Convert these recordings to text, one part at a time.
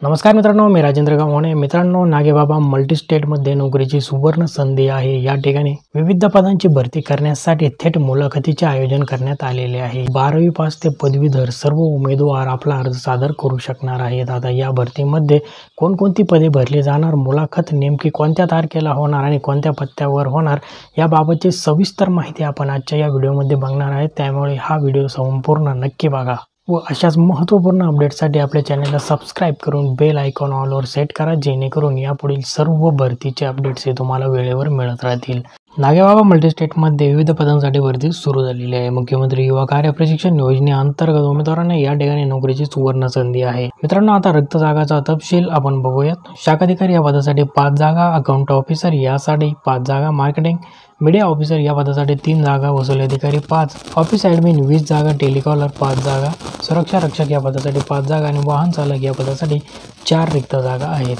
नमस्कार मित्रांनो, मी राजेंद्र गावणे. मित्रांनो, नागेबाबा मल्टीस्टेटमध्ये नोकरीची सुवर्ण संधी आहे. या ठिकाणी विविध पदांची भरती करण्यासाठी थेट मुलाखतीचे आयोजन करण्यात आलेले आहे. 12वी पास ते पदवीधर सर्व उमेदवार आपला अर्ज सादर करू शकणार आहेत. आता या भरतीमध्ये कोणकोणती पदे भरली जाणार, मुलाखत नेमकी कोणत्या तारखेला होणार आणि कोणत्या पत्त्यावर होणार याबाबतची सविस्तर माहिती आपण आजच्या या व्हिडिओमध्ये बघणार आहे. त्यामुळे हा व्हिडिओ संपूर्ण नक्की बघा व अशाच महत्त्वपूर्ण अपडेटसाठी आपल्या चॅनलला सबस्क्राईब करून बेल आयकॉन ऑलवर सेट करा, जेणेकरून यापुढील सर्व भरतीचे अपडेट्स हे तुम्हाला वेळेवर मिळत राहतील. नागेबाबा मल्टीस्टेटमध्ये विविध पदांसाठी भरती सुरू झालेली आहे. मुख्यमंत्री युवा कार्य प्रशिक्षण योजनेअंतर्गत उमेदवारांना या ठिकाणी नोकरीची सुवर्ण संधी आहे. मित्रांनो, आता रिक्त जागाचा तपशील आपण बघूयात. शाखाधिकारी या पदासाठी 5 जागा, अकाउंट ऑफिसर यासाठी 5 जागा, मार्केटिंग मीडिया ऑफिसर या पदासाठी 3 जागा, वसुली अधिकारी 5, ऑफिस ॲडमिन 20 जागा, टेलिकॉलर 5 जागा, सुरक्षा रक्षक या पदासाठी 5 जागा आणि वाहन चालक या पदासाठी 4 रिक्त जागा आहेत.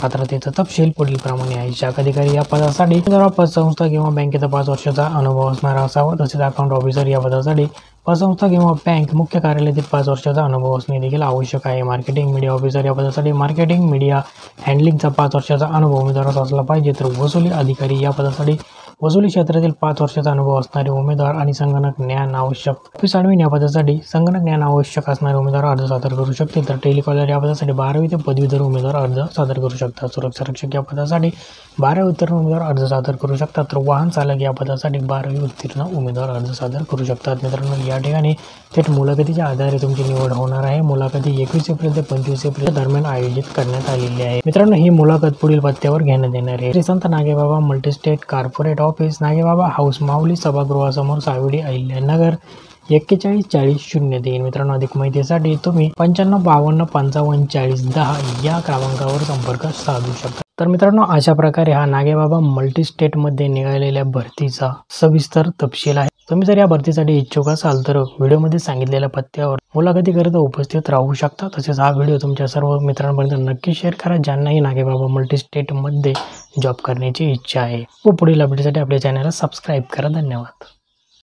पात्रतेचा तपशील पुढील प्रमाणे आहे. शाखाधिकारी या पदासाठी पतसंस्था किंवा बँकेचा 5 वर्षाचा अनुभव असणारा असावा. तसेच अकाउंट ऑफिसर या पदासाठी पतसंस्था किंवा बँक मुख्य कार्यालयातील 5 वर्षाचा अनुभव असणे देखील आवश्यक आहे. मार्केटिंग मीडिया ऑफिसर या पदासाठी मार्केटिंग मीडिया हँडलिंगचा 5 वर्षाचा अनुभव उमेदवारास असला पाहिजे. तर वसुली अधिकारी या पदासाठी वसुली क्षेत्रातील 5 वर्षाचा अनुभव असणारे उमेदवार आणि संगणक ज्ञान आवश्यक. ऑफिस ॲडमिन या पदासाठी संगणक ज्ञान आवश्यक असणारे उमेदवार अर्ज सादर करू शकतील. तर टेलिकॉलर या पदासाठी 12वी ते पदवीधर उमेदवार अर्ज सादर करू शकतात. सुरक्षा रक्षक या पदासाठी 12वी उत्तीर्ण उमेदवार अर्ज सादर करू शकतात. तर वाहन चालक या पदासाठी 12वी उत्तीर्ण उमेदवार अर्ज सादर करू शकतात. मित्रांनो, या ठिकाणी थेट मुलाखतीच्या आधारे तुमची निवड होणार आहे. मुलाखती 21 एप्रिल ते 25 एप्रिल दरम्यान आयोजित करण्यात आलेली आहे. मित्रांनो, ही मुलाखत पुढील पत्त्यावर घेण्यात येणार आहे. श्री संत नागेबाबा मल्टीस्टेट कॉर्पोरेट ऑफिस, नागेबाबा हाऊस, माऊली सभागृहासमोर, सावेडी, अहिल्यानगर 414003. मित्रांनो, अधिक माहितीसाठी तुम्ही 9552 55 40 10 या क्रमांकावर संपर्क साधू शकता. तर मित्रांनो, अशा प्रकारे हा नागेबाबा मल्टीस्टेटमध्ये निघालेल्या भरतीचा सविस्तर तपशील आहे. तुम्ही जर या भरतीसाठी इच्छुक असाल तर व्हिडिओमध्ये सांगितलेल्या पत्त्यावर मुलाखतीकरिता उपस्थित राहू शकता. तसेच हा व्हिडिओ तुमच्या सर्व मित्रांपर्यंत नक्की शेअर करा, ज्यांनाही नागेबाबा मल्टीस्टेटमध्ये जॉब करण्याची इच्छा आहे. व पुढील अपडेटसाठी आपल्या चॅनलला सबस्क्राईब करा. धन्यवाद.